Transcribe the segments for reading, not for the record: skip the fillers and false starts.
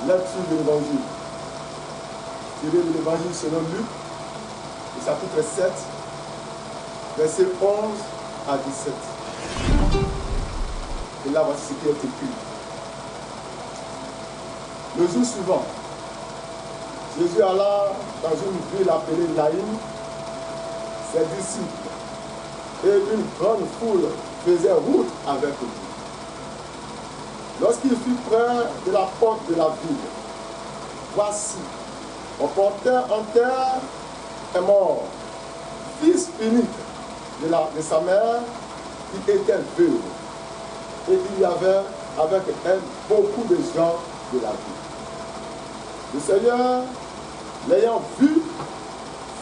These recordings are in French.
Lecture de l'évangile. Tiré de l'évangile selon Luc, le chapitre 7, versets 11 à 17. Et là, voici ce qui est écrit. Le jour suivant, Jésus alla dans une ville appelée Naïm, ses disciples, et une grande foule faisait route avec lui. Lorsqu'il fut près de la porte de la ville, voici, on portait en terre un mort, fils unique de sa mère, qui était veuve. Et il y avait avec elle beaucoup de gens de la ville. Le Seigneur, l'ayant vue,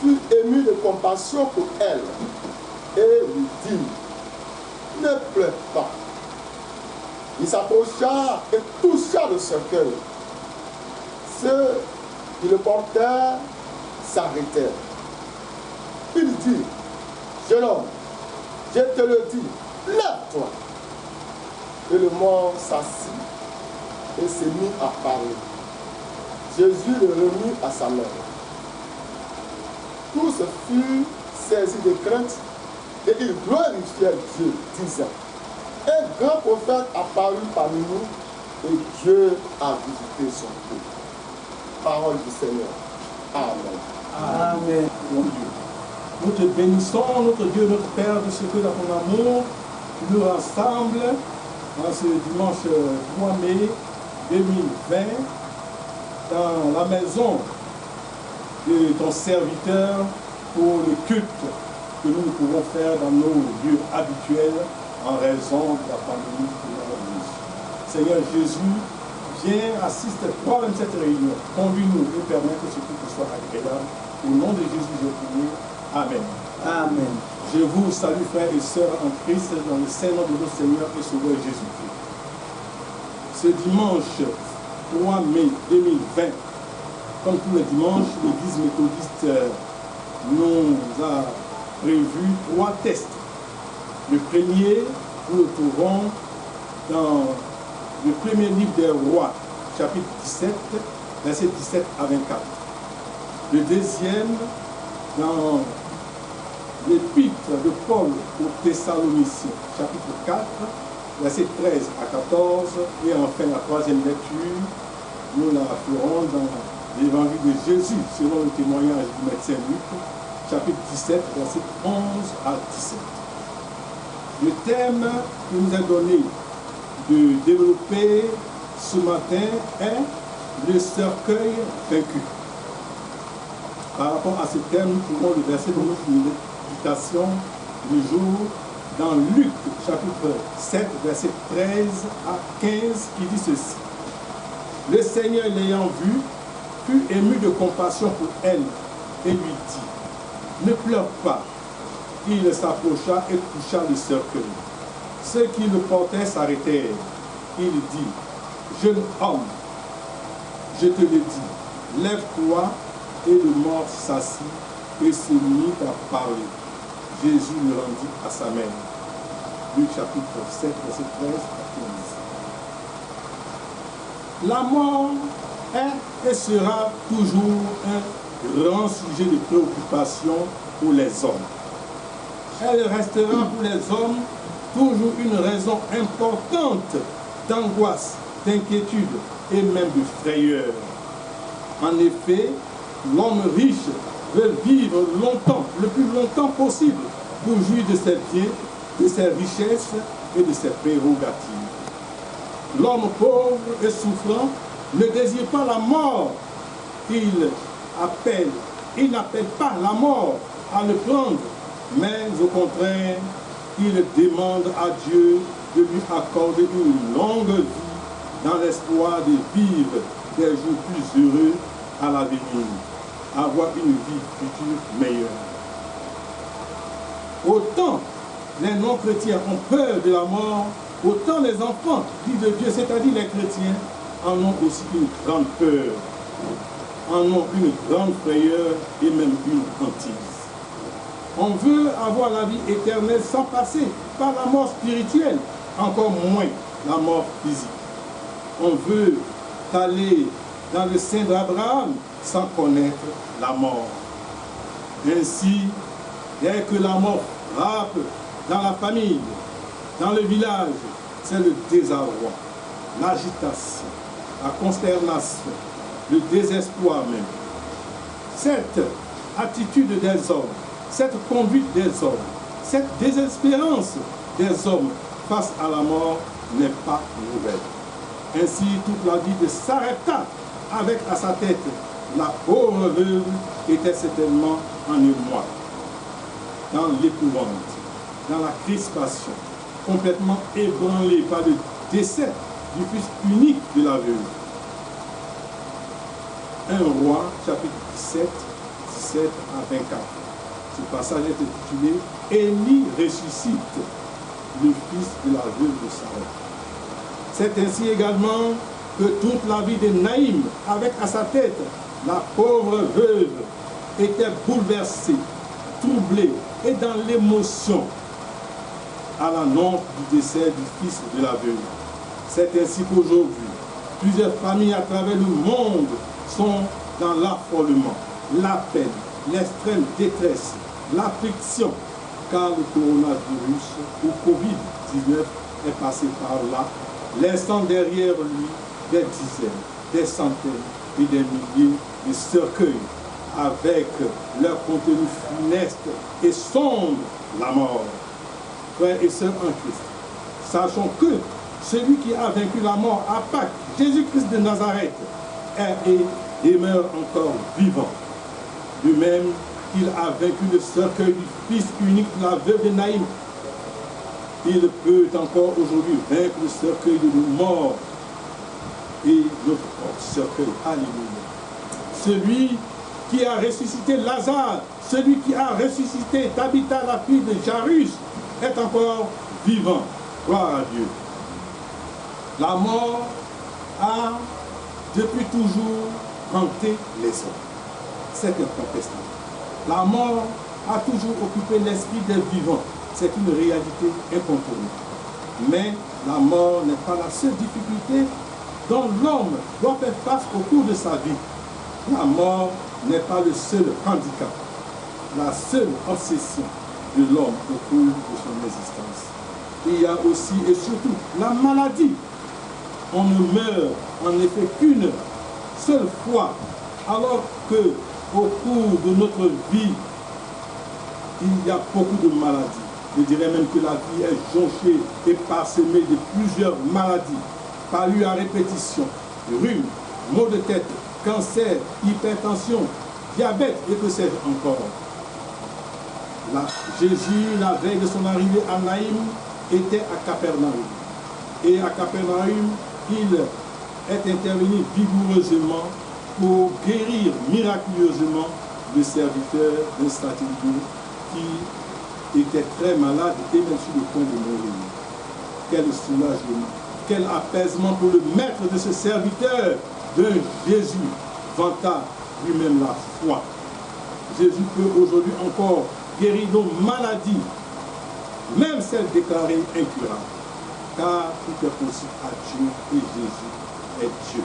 fut ému de compassion pour elle et lui dit, ne pleure pas. Il s'approcha et toucha le cercueil. Ceux qui le portaient s'arrêtèrent. Il dit, jeune homme, je te le dis, lève-toi. Et le mort s'assit et se mit à parler. Jésus le remit à sa mère. Tous furent saisis de crainte et ils glorifièrent Dieu, disant, un grand prophète apparut parmi nous et Dieu a visité son peuple. Parole du Seigneur. Amen. Amen. Mon Dieu. Nous te bénissons, notre Dieu, notre Père, de ce que dans ton amour, tu nous rassembles en ce dimanche 3 mai 2020 dans la maison de ton serviteur pour le culte que nous pouvons faire dans nos lieux habituels en raison de la pandémie de coronavirus. Seigneur Jésus, viens, assiste toi-même cette réunion, conduis-nous et permets que ce culte soit agréable. Au nom de Jésus, je prie. Amen. Amen. Je vous salue, frères et sœurs en Christ, dans le Saint-Nom de notre Seigneur et Sauveur Jésus-Christ. Ce dimanche 3 mai 2020, comme tous les dimanches, l'Église méthodiste nous a prévu 3 tests. Le premier, nous le trouvons dans le premier livre des Rois, chapitre 17, versets 17 à 24. Le deuxième, dans l'épître de Paul aux Thessaloniciens, chapitre 4, versets 13 à 14. Et enfin, la troisième lecture, nous la ferons dans l'évangile de Jésus, selon le témoignage du médecin Luc, chapitre 17, versets 11 à 17. Le thème qui nous est donné de développer ce matin est le cercueil vaincu. Par rapport à ce thème, nous trouvons le verset de notre méditation du jour dans Luc, chapitre 7, verset 13 à 15, qui dit ceci. Le Seigneur l'ayant vue, fut ému de compassion pour elle et lui dit, ne pleure pas. Il s'approcha et toucha le cercueil. Ceux qui le portaient s'arrêtèrent. Il dit, jeune homme, je te le dis, lève-toi. Et le mort s'assit et se mit à parler. Jésus le rendit à sa mère. Luc chapitre 7, verset 13 à 15. La mort est et sera toujours un grand sujet de préoccupation pour les hommes. Elle restera pour les hommes toujours une raison importante d'angoisse, d'inquiétude et même de frayeur. En effet, l'homme riche veut vivre longtemps, le plus longtemps possible, pour jouir de ses biens, de ses richesses et de ses prérogatives. L'homme pauvre et souffrant ne désire pas la mort. Il n'appelle pas la mort à le prendre, mais au contraire, il demande à Dieu de lui accorder une longue vie dans l'espoir de vivre des jours plus heureux à l'avenir, avoir une vie future meilleure. Autant les non-chrétiens ont peur de la mort, autant les enfants, dit de Dieu, c'est-à-dire les chrétiens, en ont aussi une grande peur, en ont une grande frayeur et même une hantise. On veut avoir la vie éternelle sans passer par la mort spirituelle, encore moins la mort physique. On veut aller dans le sein d'Abraham sans connaître la mort. Ainsi, dès que la mort frappe dans la famille, dans le village, c'est le désarroi, l'agitation, la consternation, le désespoir même. Cette attitude des hommes, cette conduite des hommes, cette désespérance des hommes face à la mort n'est pas nouvelle. Ainsi, toute la vie de Sarepta, avec à sa tête la pauvre veuve, était certainement en émoi, dans l'épouvante, dans la crispation, complètement ébranlée par le décès du fils unique de la veuve. 1 Roi, chapitre 17, 17 à 24. Ce passage est intitulé « Élie ressuscite le fils de la veuve de Sarepta ». C'est ainsi également que toute la vie de Naïm, avec à sa tête la pauvre veuve, était bouleversée, troublée et dans l'émotion à l'annonce du décès du fils de la veuve. C'est ainsi qu'aujourd'hui, plusieurs familles à travers le monde sont dans l'affolement, la peine, l'extrême détresse, l'affliction, car le coronavirus ou Covid-19 est passé par là, laissant derrière lui des dizaines, des centaines et des milliers de cercueils avec leur contenu funeste et sombre, la mort. Frères et sœurs en Christ, sachons que celui qui a vaincu la mort à Pâques, Jésus-Christ de Nazareth, est et demeure encore vivant. De même qu'il a vaincu le cercueil du fils unique de la veuve de Naïm, il peut encore aujourd'hui vaincre le cercueil de nos morts et notre cercueil. Alléluia. Celui qui a ressuscité Lazare, celui qui a ressuscité Tabitha, la fille de Jairus, est encore vivant. Gloire à Dieu. La mort a depuis toujours hanté les hommes. C'est incontestable. La mort a toujours occupé l'esprit des vivants. C'est une réalité incontournable. Mais la mort n'est pas la seule difficulté dont l'homme doit faire face au cours de sa vie. La mort n'est pas le seul handicap, la seule obsession de l'homme au cours de son existence. Il y a aussi et surtout la maladie. On ne meurt en effet qu'une seule fois, alors que au cours de notre vie, il y a beaucoup de maladies. Je dirais même que la vie est jonchée et parsemée de plusieurs maladies, parues à répétition, rhume, maux de tête, cancer, hypertension, diabète et que sais-je encore. Jésus, la veille de son arrivée à Naïm, était à Capernaum. Et à Capernaum, il est intervenu vigoureusement pour guérir miraculeusement le serviteur d'un stratégime qui était très malade et même sur le point de mourir. Quel soulagement, quel apaisement pour le maître de ce serviteur d'un Jésus vanta lui-même la foi. Jésus peut aujourd'hui encore guérir nos maladies, même celles déclarées incurables, car tout est possible à Dieu et Jésus est Dieu.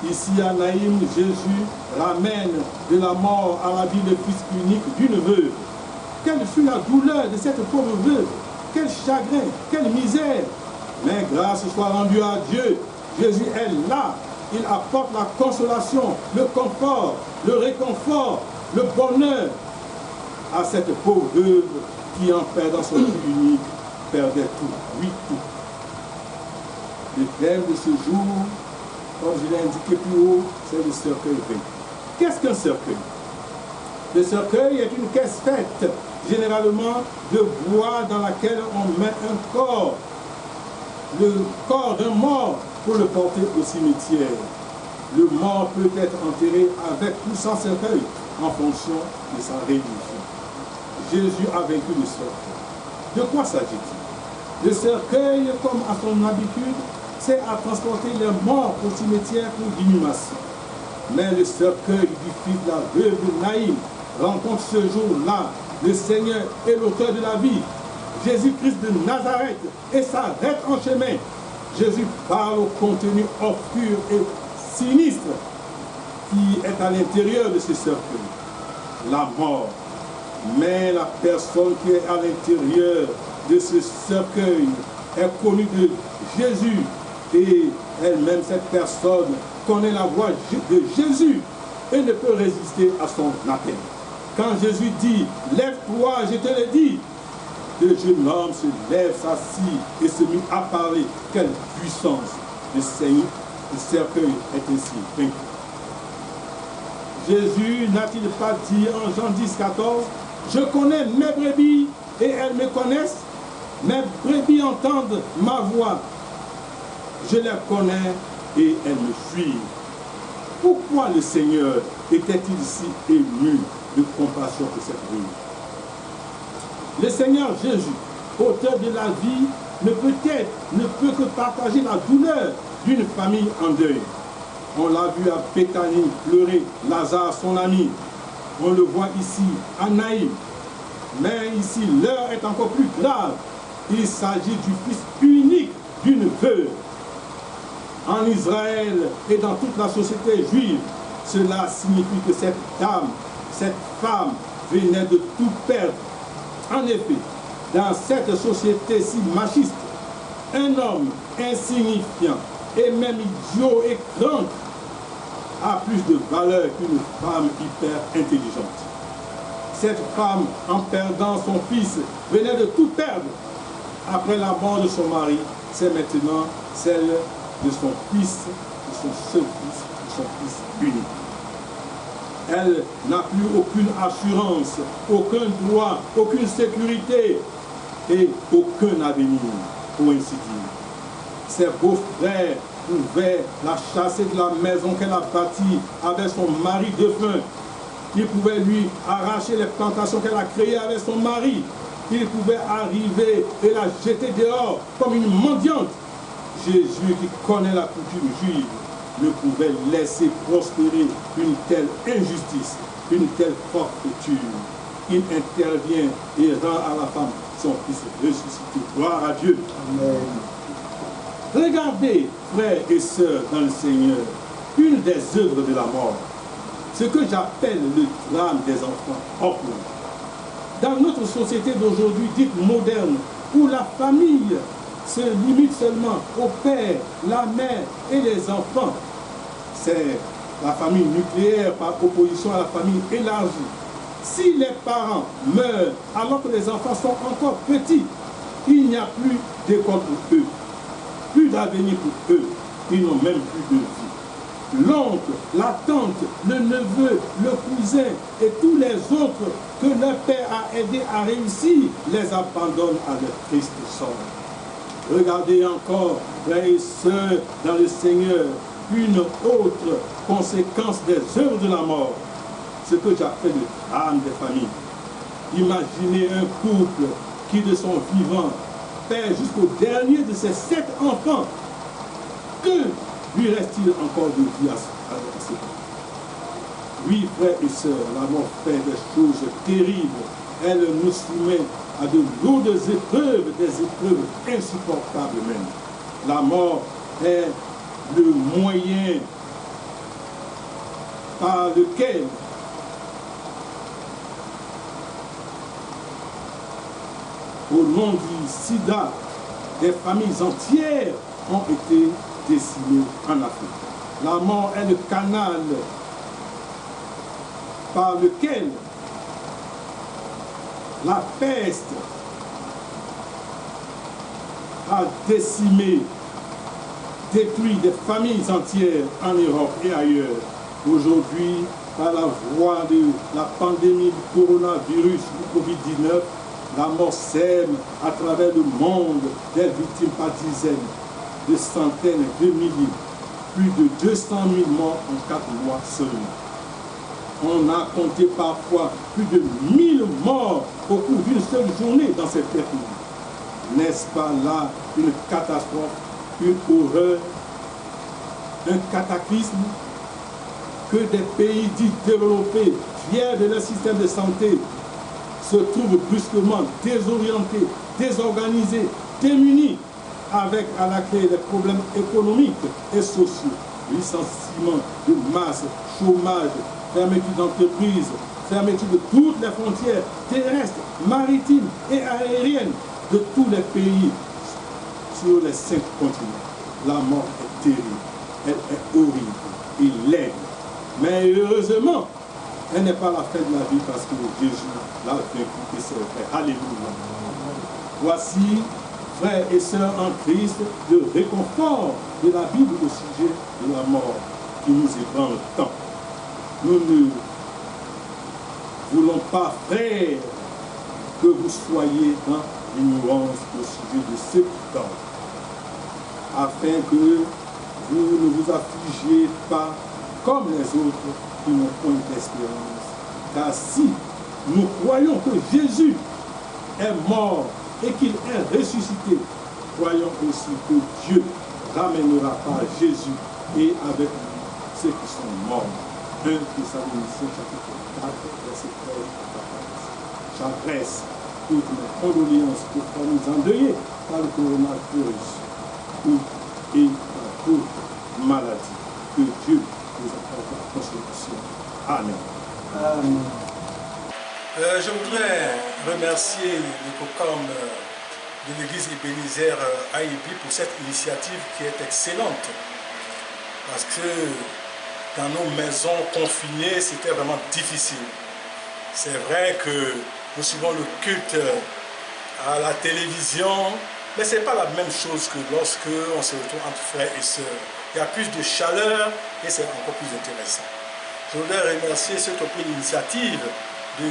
Ici à Naïm, Jésus ramène de la mort à la vie le fils unique d'une veuve. Quelle fut la douleur de cette pauvre veuve, quel chagrin, quelle misère. Mais grâce soit rendue à Dieu, Jésus est là. Il apporte la consolation, le confort, le réconfort, le bonheur à cette pauvre veuve qui, en perdant son fils unique, perdait tout, oui tout. Le thème de ce jour, comme je l'ai indiqué plus haut, c'est le cercueil vaincu. Qu'est-ce qu'un cercueil? Le cercueil est une caisse faite généralement de bois dans laquelle on met un corps, le corps d'un mort pour le porter au cimetière. Le mort peut être enterré avec ou sans cercueil en fonction de sa religion. Jésus a vaincu le cercueil. De quoi s'agit-il? Le cercueil, comme à son habitude, c'est à transporter les morts au cimetière pour l'inhumation. Mais le cercueil du fils de la veuve de Naïm rencontre ce jour-là le Seigneur et l'auteur de la vie, Jésus-Christ de Nazareth, et s'arrête en chemin. Jésus parle au contenu obscur et sinistre qui est à l'intérieur de ce cercueil, la mort. Mais la personne qui est à l'intérieur de ce cercueil est connue de Jésus et elle-même, cette personne, connaît la voix de Jésus et ne peut résister à son appel. Quand Jésus dit « Lève-toi, je te le dis », le jeune homme se lève, s'assit et se mit à parler. Quelle puissance! Le cercueil est ainsi vaincu. Jésus n'a-t-il pas dit en Jean 10, 14, « Je connais mes brebis et elles me connaissent, mes brebis entendent ma voix, je les connais et elles me suivent. » Pourquoi le Seigneur était-il si ému de compassion pour cette vie? Le Seigneur Jésus, auteur de la vie, ne peut que partager la douleur d'une famille en deuil. On l'a vu à Béthanie pleurer Lazare, son ami. On le voit ici à Naïm. Mais ici, l'heure est encore plus grave. Il s'agit du fils unique d'une veuve. En Israël et dans toute la société juive, cela signifie que cette dame, cette femme venait de tout perdre. En effet, dans cette société si machiste, un homme insignifiant et même idiot et crainte a plus de valeur qu'une femme hyper intelligente. Cette femme, en perdant son fils, venait de tout perdre. Après la mort de son mari, c'est maintenant celle de son fils, de son seul fils, de son fils unique. Elle n'a plus aucune assurance, aucun droit, aucune sécurité et aucun avenir, pour ainsi dire. Ses beaux-frères pouvaient la chasser de la maison qu'elle a bâtie avec son mari défunt. Ils pouvaient lui arracher les plantations qu'elle a créées avec son mari. Ils pouvaient arriver et la jeter dehors comme une mendiante. Jésus, qui connaît la coutume juive, ne pouvait laisser prospérer une telle injustice, une telle forfaiture. Il intervient et rend à la femme son fils ressuscité. Gloire à Dieu. Amen. Regardez, frères et sœurs dans le Seigneur, une des œuvres de la mort, ce que j'appelle le drame des enfants orphelins. Dans notre société d'aujourd'hui dite moderne, où la famille se limite seulement au père, la mère et les enfants, c'est la famille nucléaire par opposition à la famille élargie. Si les parents meurent alors que les enfants sont encore petits, il n'y a plus d'école pour eux, plus d'avenir pour eux, ils n'ont même plus de vie. L'oncle, la tante, le neveu, le cousin et tous les autres que leur père a aidé à réussir les abandonnent à leur triste sort. Regardez encore, frères et sœurs, dans le Seigneur, une autre conséquence des œuvres de la mort, ce que j'appelle le drame des familles. Imaginez un couple qui, de son vivant, perd jusqu'au dernier de ses 7 enfants. Que lui reste-t-il encore de vie à ses parents? Oui, frères et sœurs, la mort fait des choses terribles. Elle nous soumet à de lourdes épreuves, des épreuves insupportables même. La mort est le moyen par lequel au nom du sida, des familles entières ont été décimées en Afrique. La mort est le canal par lequel la peste a décimé, détruit des familles entières en Europe et ailleurs. Aujourd'hui, par la voie de la pandémie du coronavirus, du Covid-19, la mort sème à travers le monde des victimes par dizaines, de centaines, de milliers, plus de 200 000 morts en 4 mois seulement. On a compté parfois plus de 1000 morts au cours d'une seule journée dans cette terre. N'est-ce pas là une catastrophe, une horreur, un cataclysme que des pays dits développés, fiers de leur système de santé, se trouvent brusquement désorientés, désorganisés, démunis, avec à la clé des problèmes économiques et sociaux. licenciement de masse, chômage, fermeture d'entreprises, fermeture de toutes les frontières terrestres, maritimes et aériennes de tous les pays sur les 5 continents. La mort est terrible, elle est horrible, et laide. Mais heureusement, elle n'est pas la fin de la vie parce que Jésus l'a vaincu et c'est vrai. Alléluia. Voici, frères et sœurs en Christ, le réconfort de la Bible au sujet de la mort qui nous ébranle tant. Nous ne voulons pas, frères, que vous soyez dans l'ignorance au sujet de ce qui tente, afin que vous ne vous affligiez pas comme les autres qui n'ont point d'espérance. Car si nous croyons que Jésus est mort et qu'il est ressuscité, croyons aussi que Dieu ramènera par Jésus et avec lui ceux qui sont morts. 1 Thessaloniciens chapitre 4, verset 13 à 14. J'adresse toutes mes condoléances aux familles endeuillées par le coronavirus et par d'autres maladies. Que Dieu nous apporte la consolation. Amen. Amen. Je voudrais remercier le COCOM de l'église Ebenezer Ayebi pour cette initiative qui est excellente. Parce que dans nos maisons confinées, c'était vraiment difficile. C'est vrai que nous suivons le culte à la télévision, mais ce n'est pas la même chose que lorsque on se retrouve entre frères et sœurs. Il y a plus de chaleur et c'est encore plus intéressant. Je voudrais remercier ceux qui ont pris l'initiative de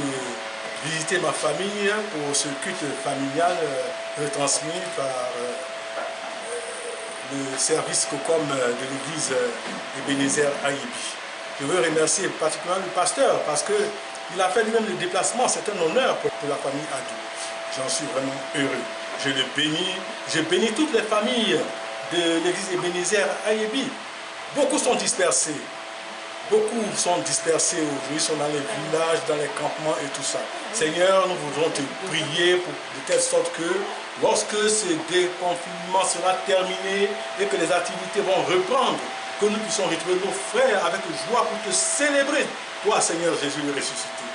visiter ma famille pour ce culte familial retransmis par le service COCOM de l'église Ebenezer Ayebi. Je veux remercier particulièrement le pasteur parce qu'il a fait lui-même le déplacement. C'est un honneur pour la famille Adou. J'en suis vraiment heureux. Je le bénis. Je bénis toutes les familles de l'église Ebenezer Ayebi. Beaucoup sont dispersés. Beaucoup sont dispersés aujourd'hui, sont dans les villages, dans les campements et tout ça. Seigneur, nous voudrons te prier de telle sorte que lorsque ce déconfinement sera terminé et que les activités vont reprendre, que nous puissions retrouver nos frères avec joie pour te célébrer. Toi, Seigneur Jésus, le ressuscité.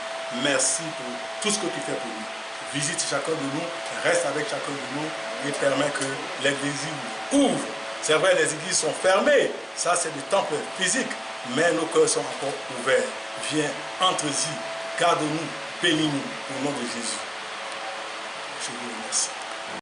Merci pour tout ce que tu fais pour nous. Visite chacun de nous, reste avec chacun de nous et permets que l'église ouvre. C'est vrai, les églises sont fermées, ça c'est du temple physique, mais nos cœurs sont encore ouverts. Viens, entre-y, garde-nous, bénis-nous au nom de Jésus. Je vous remercie.